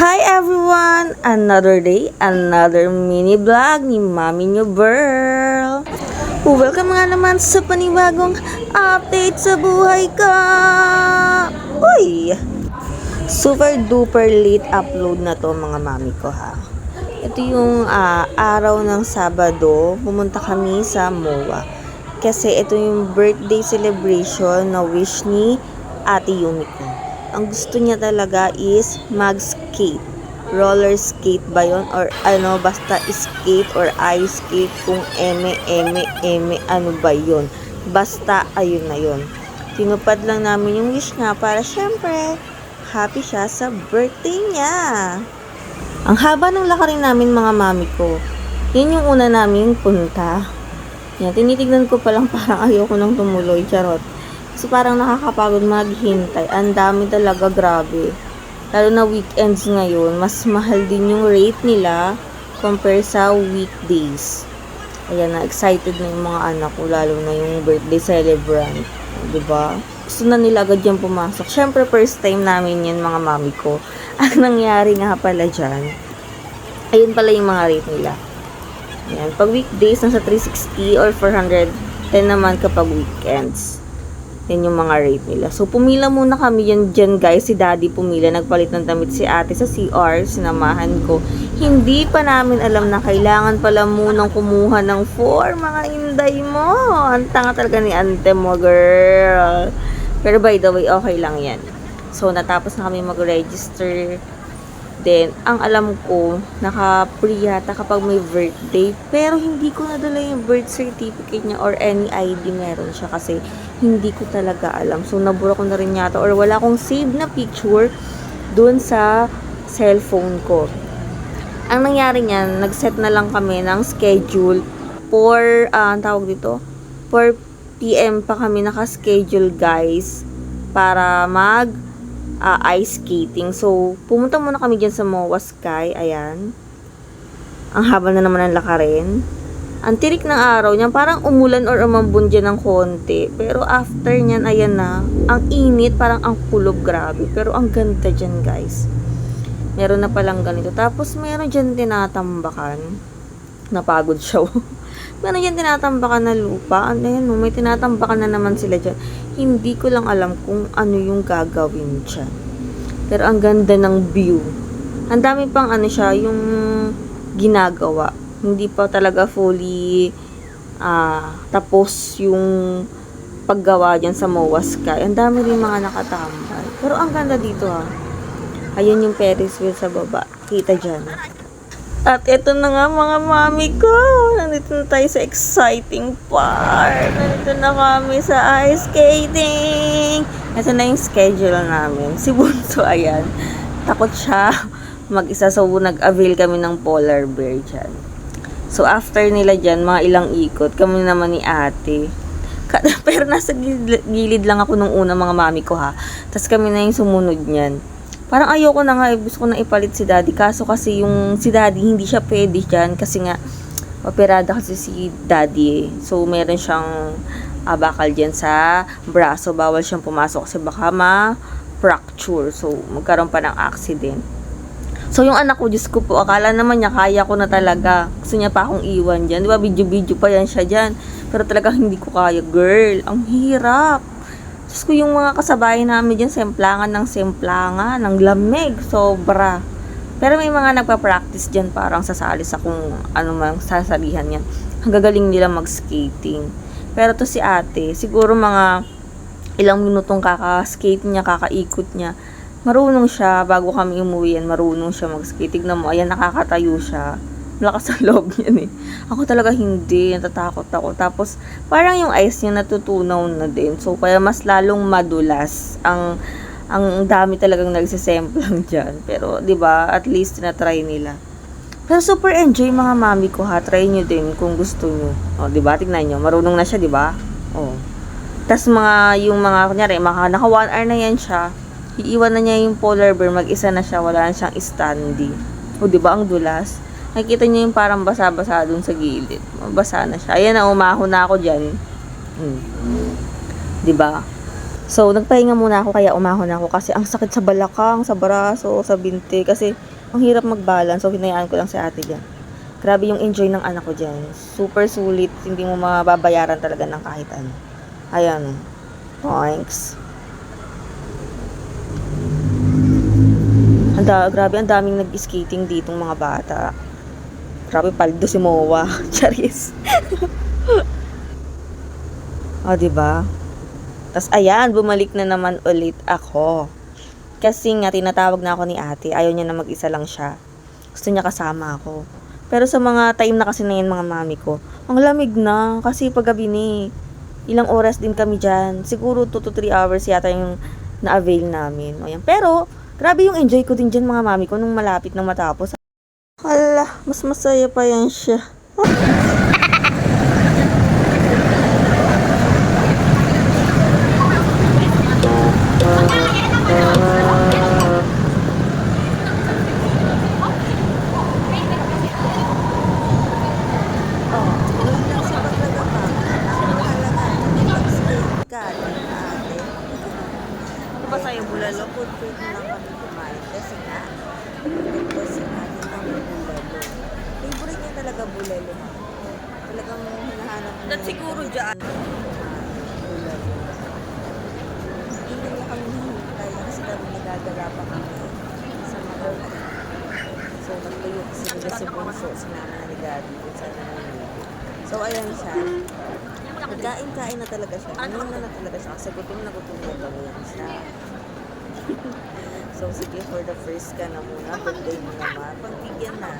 Hi everyone! Another day, another mini vlog ni Mami Nyo Burl. Welcome nga naman sa panibagong update sa buhay ka! Uy! Super duper late upload na to mga mami ko ha. Ito yung araw ng Sabado, pumunta kami sa MOA. Kasi ito yung birthday celebration na wish ni Ate Yumiko. Ang gusto niya talaga is mag-skate. Roller skate ba yun? Or ano, basta skate or ice skate kung ano ba yun. Basta ayun na yun. Tinupad lang namin yung wish niya para syempre, happy siya sa birthday niya. Ang haba ng lakarin namin mga mami ko. Yun yung una namin punta. Yan, tinitignan ko pa lang parang ayoko nang tumuloy. Charot. Kasi parang nakakapagod maghintay. Ang dami talaga, grabe. Lalo na weekends ngayon, mas mahal din yung rate nila compare sa weekdays. Ayan na, excited na yung mga anak ko, lalo na yung birthday celebrant. Diba? Gusto na nila agad yan pumasok. Siyempre, first time namin yan mga mami ko. Ang nangyari nga pala dyan, ayun pala yung mga rate nila. Ayan, pag weekdays, nasa 360 or 410 naman kapag weekends. Yan yung mga rate nila. So, pumila muna kami yan dyan, guys. Si Daddy pumila. Nagpalit ng damit si ate sa CR. Sinamahan ko. Hindi pa namin alam na kailangan pala munang kumuha ng 4. Mga inday mo. Ang tanga talaga ni ante mo, girl. Pero by the way, okay lang yan. So, natapos na kami mag-register. Then, ang alam ko, naka-free yata kapag may birthday. Pero hindi ko nadala yung birth certificate niya or any ID meron siya kasi hindi ko talaga alam. So, nabura ko na rin yata or wala akong save na picture dun sa cellphone ko. Ang nangyari niyan, nag-set na lang kami ng schedule for, tawag dito, 4 PM pa kami naka-schedule, guys, para ice skating. So, pumunta muna kami dyan sa MOA Sky. Ayan. Ang haba na naman ng lakarin. Ang tirik ng araw niyan, parang umulan or umambon dyan ng konti. Pero after niyan, ayan na. Ang init, parang ang kulob, grabe. Pero ang ganda dyan, guys. Meron na palang ganito. Tapos, meron dyan tinatambakan. Napagod siya. Meron dyan tinatambakan na lupa. Ayan, may tinatambakan na naman sila dyan. Hindi ko lang alam kung ano yung gagawin dyan. Pero ang ganda ng view. Ang dami pang ano siya, yung ginagawa. Hindi pa talaga fully tapos yung paggawa dyan sa MOA Sky. Ang dami rin mga nakatambay. Pero ang ganda dito ha. Ayun yung Ferris wheel sa baba. Kita dyan. At ito na nga mga mami ko. Nandito na tayo sa exciting part. Nandito na kami sa ice skating. Ito na yung schedule namin. Si Bunso, ayan. Takot siya mag-isa. So, nag-avail kami ng polar bear dyan. So, after nila dyan, mga ilang ikot, kami naman ni ate. Pero nasa gilid lang ako nung una mga mami ko ha. Tapos kami na yung sumunod niyan. Parang ayoko na nga, gusto ko na ipalit si Daddy. Kaso kasi yung si Daddy, hindi siya pwede dyan. Kasi nga, operada kasi si Daddy eh. So, meron siyang bakal dyan sa braso. Bawal siyang pumasok kasi baka ma-fracture. So, magkaroon pa ng accident. So, yung anak ko, Diyos ko po, akala naman niya, kaya ko na talaga. Gusto niya pa akong iwan dyan. Di ba, video-video pa yan siya dyan. Pero talaga hindi ko kaya, girl. Ang hirap. Diyos ko, yung mga kasabay namin dyan, semplangan, ng lamig. Sobra. Pero may mga nagpa-practice dyan, parang sasali sa kung ano man sasalihan yan. Ang gagaling nila mag-skating. Pero to si ate, siguro mga ilang minutong kaka-skate niya, kakaikot niya. Marunong siya, bago kami umuwi yan, marunong siya mag-skate. Tignan mo, ayan, nakakatayo siya. Malakas ang loob niyan eh. Ako talaga hindi, natatakot ako. Tapos, parang yung ice niya natutunaw na din. So, kaya mas lalong madulas. Ang dami talagang nagsisemplang dyan. Pero, di ba at least tinatry nila. Pero super enjoy mga mami ko ha. Try nyo din kung gusto nyo. O, di ba? Tignan nyo. Marunong na siya, di ba? O. Tapos, yung mga, kunyari, naka 1 hour na yan siya. Iiwan na niya yung polar bear. Mag-isa na siya. Wala na siyang standee. O, di ba? Ang dulas. Nakikita niyo yung parang basa-basa dun sa gilid. Mabasa na siya. Ayan na, umahon na ako dyan. Diba? So, nagpahinga muna ako kaya umahon ako kasi ang sakit sa balakang, sa braso, sa binti. Kasi Ang hirap mag-balance. So, hinayaan ko lang si ate dyan. Grabe yung enjoy ng anak ko dyan. Super sulit. Hindi mo mababayaran talaga ng kahit ano. Ayan. Thanks. Grabe, ang daming nag-skating ditong mga bata. Grabe, paldo si Moa. Charis. O, diba? Tapos, ayan, bumalik na naman ulit ako. Kasi nga, tinatawag na ako ni ate. Ayaw niya na mag-isa lang siya. Gusto niya kasama ako. Pero sa mga time na kasi na yun, mga mami ko, ang lamig na. Kasi paggabi ni, ilang oras din kami dyan. Siguro 2 to 3 hours yata yung na-avail namin. O, yan. Pero, grabe yung enjoy ko din dyan, mga mami ko, nung malapit na matapos. Hala, mas masaya pa yan siya. Ano ba sa'yo, bulalo? Food trip na lang kami kumain. Kasi nga, kasi natin ang bulalo. Favorite niya talaga bulalo. Talagang hinahanap niya. That's siguro dyan. Bulalo. Hindi niya kami hihintay kasi kami nagagala pa kami sa mga so, nagtuyo kasi nila si Bunso, sinama na ni Gabi kung saan na naliligo. So, ayan siya. Nagkain-kain na talaga siya. Ano na talaga siya. Kasi gutom na yan siya. So, sige, for the first ka na muna. Birthday mo naman. Pagbigyan na.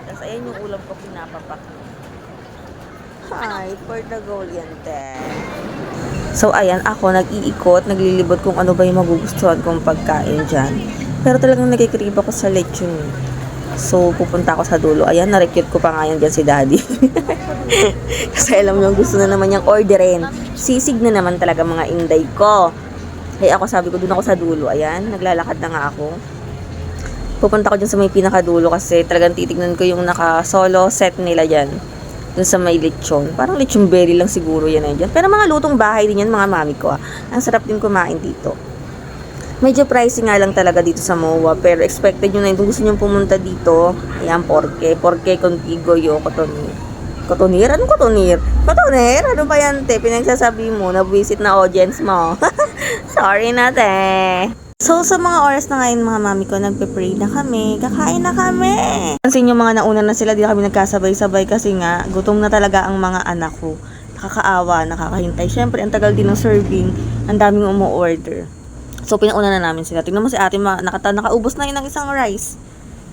Tapos, ayan yung ulam ko pinapapak. Hi, for the goal yan, te. So, ayan, ako nag-iikot, naglilibot kung ano ba yung magugustuhan kong pagkain dyan. Pero talagang nagkikrib ako sa lechon. So, pupunta ako sa dulo. Ayan, na-recute ko pa nga yan dyan si daddy. Kasi alam nyo, gusto na naman niyang orderin. Sisig na naman talaga mga inday ko. Kaya ako sabi ko, dun ako sa dulo. Ayan, naglalakad na nga ako. Pupunta ko dyan sa may pinakadulo kasi talagang titignan ko yung naka-solo set nila dyan. Dun sa may lechon. Parang lechon berry lang siguro yan ay dyan. Pero mga lutong bahay din yan, mga mami ko. Ang sarap din kumain dito. Medyo pricey nga lang talaga dito sa MOA. Pero expected nyo na kung gusto nyo pumunta dito. Ayan, porke. Porke contigo yo cotonir. Cotonir? Anong cotonir? Cotonir? Ano ba yan, te? Pinagsasabi mo na visit na audience mo. Sorry na, te. So, sa mga oras na ngayon, mga mami ko, nagpe-pray na kami. Kakain na kami. Pansin yung mga nauna na sila, di na kami nagkasabay-sabay kasi nga, gutom na talaga ang mga anak ko. Nakakaawa, nakakahintay. Siyempre, ang tagal din ng serving. Ang daming umu-order. So, pinauna na namin sila. Tingnan mo si ate, nakaubos na yun ng isang rice.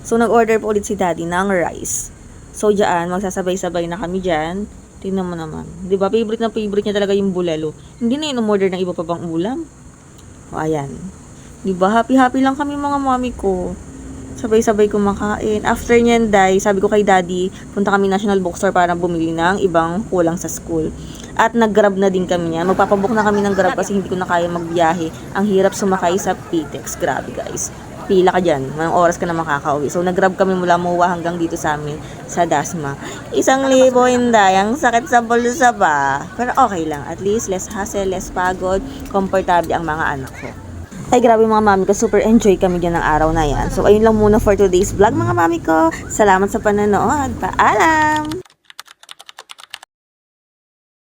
So, nag-order po ulit si daddy ng rice. So, dyan, magsasabay-sabay na kami dyan. Tingnan mo naman. Diba, favorite na favorite niya talaga yung bulalo. Hindi na yun umorder ng iba pa pang ulam. O, ayan. Diba, happy-happy lang kami mga mami ko. Sabay-sabay kumakain. After nyan, sabi ko kay daddy, punta kami National Bookstore para bumili ng ibang kulang sa school. At nag-grab na din kami niya. Magpapabook na kami ng grab kasi hindi ko na kaya magbiyahe. Ang hirap sumakay sa PTEX. Grabe guys. Pila ka dyan. Manong oras ka na makakauwi. So nag-grab kami mula MOA hanggang dito sa amin sa Dasma. 1,000, Inday. Ang sakit sa bulsa ba? Pero okay lang. At least less hassle, less pagod. Komportable ang mga anak ko. Ay, grabe mga mami ko. Super enjoy kami dyan ng araw na yan. So, ayun lang muna for today's vlog mga mami ko. Salamat sa panonood. Paalam!